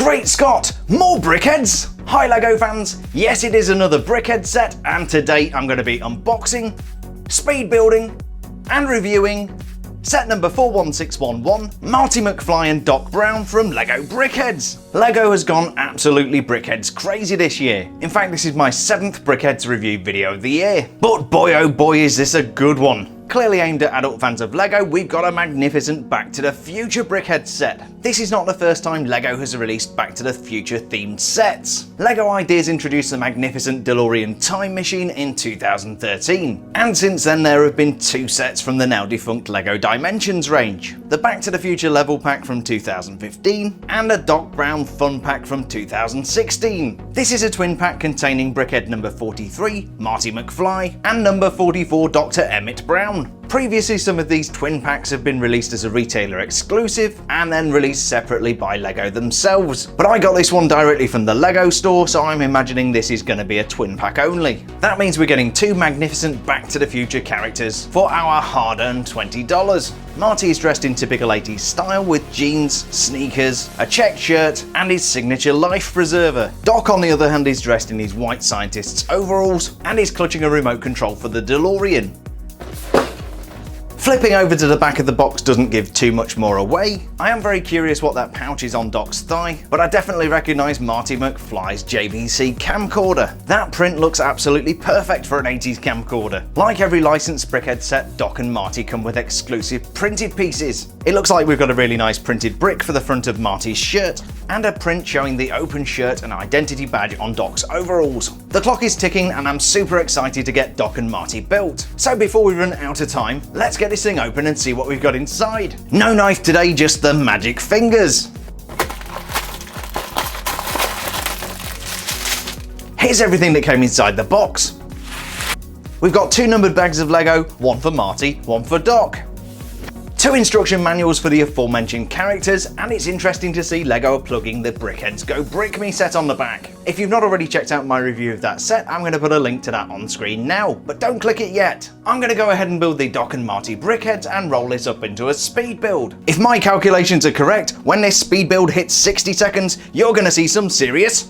Great Scott! More Brickheadz! Hi LEGO fans! Yes, it is another Brickheadz set, and today I'm going to be unboxing, speed building, and reviewing set number 41611, Marty McFly and Doc Brown from LEGO Brickheadz. LEGO has gone absolutely Brickheadz crazy this year. In fact, this is my 7th Brickheadz review video of the year. But boy oh boy is this a good one. Clearly aimed at adult fans of LEGO, we've got a magnificent Back to the Future Brickheadz set. This is not the first time LEGO has released Back to the Future themed sets. LEGO Ideas introduced the magnificent DeLorean time machine in 2013. And since then there have been 2 sets from the now defunct LEGO Dimensions range. The Back to the Future level pack from 2015 and a Doc Brown fun pack from 2016. This is a twin pack containing Brickhead number 43, Marty McFly, and number 44, Doctor Emmett Brown. Previously, some of these twin packs have been released as a retailer exclusive and then released separately by LEGO themselves. But I got this one directly from the LEGO store, so I'm imagining this is going to be a twin pack only. That means we're getting 2 magnificent Back to the Future characters for our hard-earned $20. Marty is dressed in typical 80s style with jeans, sneakers, a checked shirt, and his signature life preserver. Doc, on the other hand, is dressed in his white scientist's overalls and is clutching a remote control for the DeLorean. Flipping over to the back of the box doesn't give too much more away. I am very curious what that pouch is on Doc's thigh, but I definitely recognise Marty McFly's JVC camcorder. That print looks absolutely perfect for an 80s camcorder. Like every licensed Brickheadz set, Doc and Marty come with exclusive printed pieces. It looks like we've got a really nice printed brick for the front of Marty's shirt, and a print showing the open shirt and identity badge on Doc's overalls. The clock is ticking and I'm super excited to get Doc and Marty built. So before we run out of time, let's get this thing open and see what we've got inside. No knife today, just the magic fingers. Here's everything that came inside the box. We've got 2 numbered bags of LEGO, one for Marty, one for Doc. 2 instruction manuals for the aforementioned characters, and it's interesting to see LEGO plugging the Brickheadz Go Brick Me set on the back. If you've not already checked out my review of that set, I'm going to put a link to that on screen now, but don't click it yet. I'm going to go ahead and build the Doc and Marty Brickheadz and roll this up into a speed build. If my calculations are correct, when this speed build hits 60 seconds, you're going to see some serious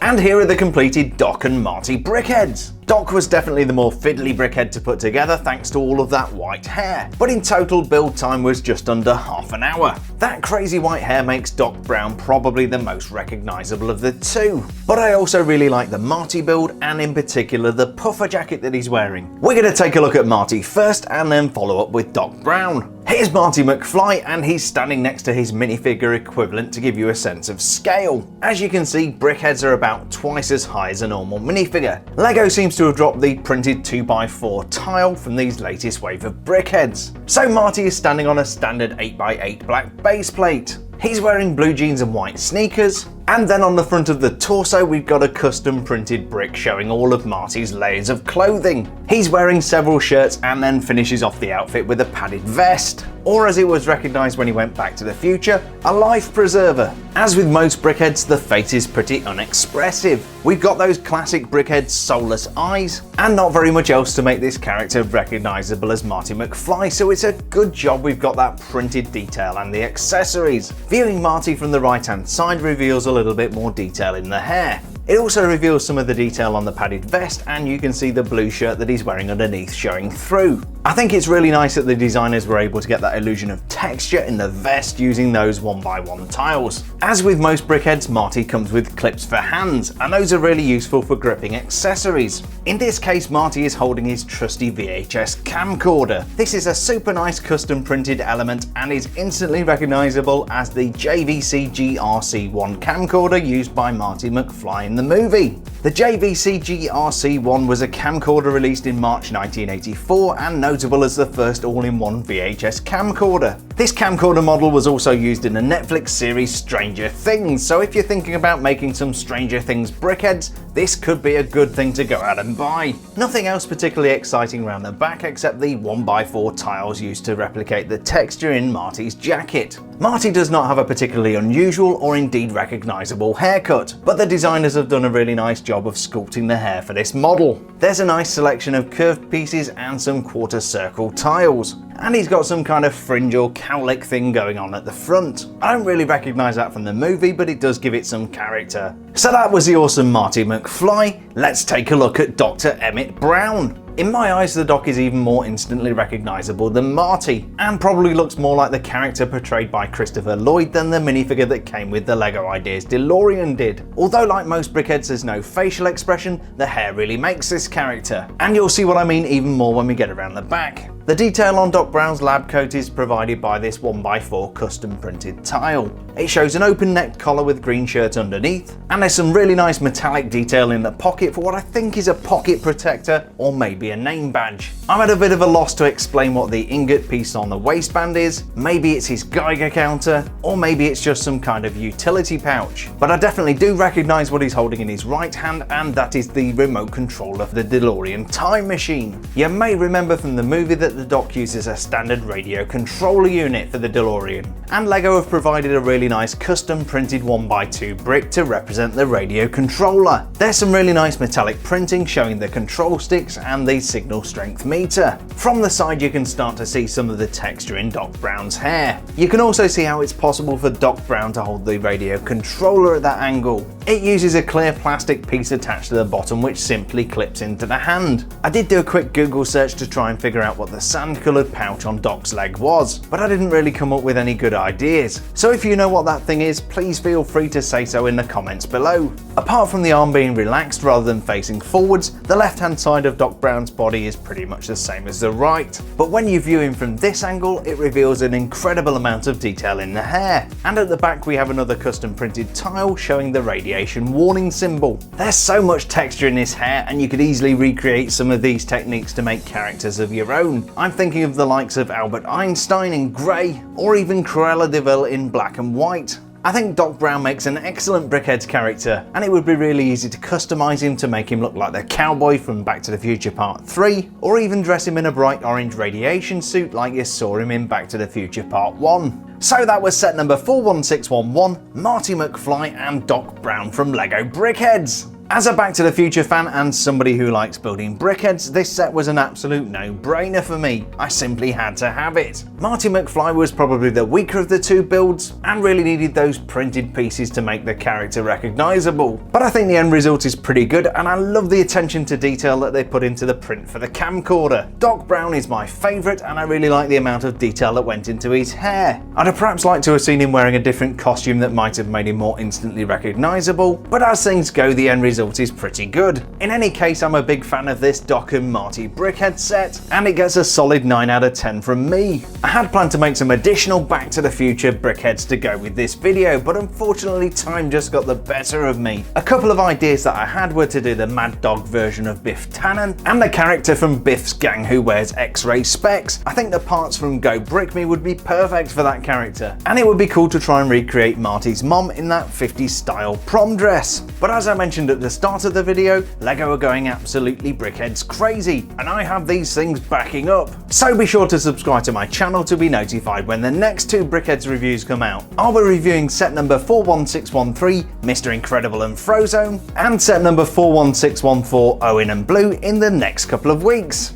And here are the completed Doc and Marty Brickheadz. Doc was definitely the more fiddly brickhead to put together thanks to all of that white hair, but in total build time was just under half an hour. That crazy white hair makes Doc Brown probably the most recognisable of the 2. But I also really like the Marty build, and in particular the puffer jacket that he's wearing. We're going to take a look at Marty first and then follow up with Doc Brown. Here's Marty McFly, and he's standing next to his minifigure equivalent to give you a sense of scale. As you can see, Brickheads are about twice as high as a normal minifigure. LEGO seems to have dropped the printed 2x4 tile from these latest wave of Brickheads. So Marty is standing on a standard 8x8 black base plate. He's wearing blue jeans and white sneakers, and then on the front of the torso we've got a custom printed brick showing all of Marty's layers of clothing. He's wearing several shirts and then finishes off the outfit with a padded vest, or as it was recognised when he went back to the future, a life preserver. As with most Brickheads, the face is pretty unexpressive. We've got those classic Brickhead soulless eyes, and not very much else to make this character recognisable as Marty McFly, so it's a good job we've got that printed detail and the accessories. Viewing Marty from the right hand side reveals a little bit more detail in the hair. It also reveals some of the detail on the padded vest, and you can see the blue shirt that he's wearing underneath showing through. I think it's really nice that the designers were able to get that illusion of texture in the vest using those 1x1 tiles. As with most Brickheadz, Marty comes with clips for hands, and those are really useful for gripping accessories. In this case, Marty is holding his trusty VHS camcorder. This is a super nice custom printed element and is instantly recognizable as the JVC GR-C1 camcorder used by Marty McFly in the movie. The JVC GR-C1 was a camcorder released in March 1984 and notable as the first all-in-one VHS camcorder. This camcorder model was also used in the Netflix series Stranger Things, so if you're thinking about making some Stranger Things Brickheadz, this could be a good thing to go out and buy. Nothing else particularly exciting around the back except the 1x4 tiles used to replicate the texture in Marty's jacket. Marty does not have a particularly unusual or indeed recognisable haircut, but the designers have done a really nice job of sculpting the hair for this model. There's a nice selection of curved pieces and some quarter circle tiles. And he's got some kind of fringe or cowlick thing going on at the front. I don't really recognise that from the movie, but it does give it some character. So that was the awesome Marty McFly. Let's take a look at Doctor Emmett Brown. In my eyes, the Doc is even more instantly recognisable than Marty, and probably looks more like the character portrayed by Christopher Lloyd than the minifigure that came with the LEGO Ideas DeLorean did. Although like most Brickheadz there's no facial expression, the hair really makes this character. And you'll see what I mean even more when we get around the back. The detail on Doc Brown's lab coat is provided by this 1x4 custom printed tile. It shows an open necked collar with green shirt underneath, and there's some really nice metallic detail in the pocket for what I think is a pocket protector or maybe a name badge. I'm at a bit of a loss to explain what the ingot piece on the waistband is. Maybe it's his Geiger counter, or maybe it's just some kind of utility pouch. But I definitely do recognise what he's holding in his right hand, and that is the remote control of the DeLorean time machine. You may remember from the movie that the Doc uses a standard radio controller unit for the DeLorean, and LEGO have provided a really nice custom printed 1x2 brick to represent the radio controller. There's some really nice metallic printing showing the control sticks and the signal strength meter. From the side you can start to see some of the texture in Doc Brown's hair. You can also see how it's possible for Doc Brown to hold the radio controller at that angle. It uses a clear plastic piece attached to the bottom which simply clips into the hand. I did do a quick Google search to try and figure out what the sand coloured pouch on Doc's leg was, but I didn't really come up with any good ideas. So if you know what that thing is, please feel free to say so in the comments below. Apart from the arm being relaxed rather than facing forwards, the left hand side of Doc Brown's body is pretty much the same as the right. But when you view him from this angle, it reveals an incredible amount of detail in the hair. And at the back we have another custom printed tile showing the radiation warning symbol. There's so much texture in his hair, and you could easily recreate some of these techniques to make characters of your own. I'm thinking of the likes of Albert Einstein in grey, or even Cruella de Vil in black and white. I think Doc Brown makes an excellent Brickheadz character, and it would be really easy to customise him to make him look like the cowboy from Back to the Future Part 3, or even dress him in a bright orange radiation suit like you saw him in Back to the Future Part 1. So that was set number 41611, Marty McFly and Doc Brown from LEGO Brickheadz. As a Back to the Future fan and somebody who likes building Brickheadz, this set was an absolute no-brainer for me. I simply had to have it. Marty McFly was probably the weaker of the two builds and really needed those printed pieces to make the character recognisable. But I think the end result is pretty good, and I love the attention to detail that they put into the print for the camcorder. Doc Brown is my favourite, and I really like the amount of detail that went into his hair. I'd have perhaps liked to have seen him wearing a different costume that might have made him more instantly recognisable, but as things go, the end result is pretty good. In any case, I'm a big fan of this Doc and Marty Brickheadz set, and it gets a solid 9 out of 10 from me. I had planned to make some additional Back to the Future Brickheadz to go with this video, but unfortunately time just got the better of me. A couple of ideas that I had were to do the Mad Dog version of Biff Tannen, and the character from Biff's gang who wears X-ray specs. I think the parts from Go Brick Me would be perfect for that character, and it would be cool to try and recreate Marty's mom in that 50s style prom dress. But as I mentioned at the start of the video, LEGO are going absolutely Brickheadz crazy, and I have these things backing up. So be sure to subscribe to my channel to be notified when the next two Brickheadz reviews come out. I'll be reviewing set number 41613, Mr. Incredible and Frozone, and set number 41614, Owen and Blue, in the next couple of weeks.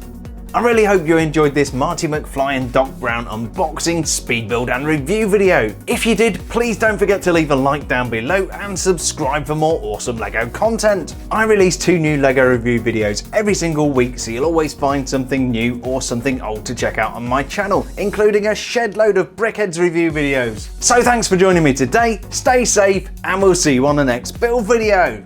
I really hope you enjoyed this Marty McFly and Doc Brown unboxing, speed build and review video. If you did, please don't forget to leave a like down below and subscribe for more awesome LEGO content. I release 2 new LEGO review videos every single week, so you'll always find something new or something old to check out on my channel, including a shed load of Brickheadz review videos. So thanks for joining me today, stay safe and we'll see you on the next build video.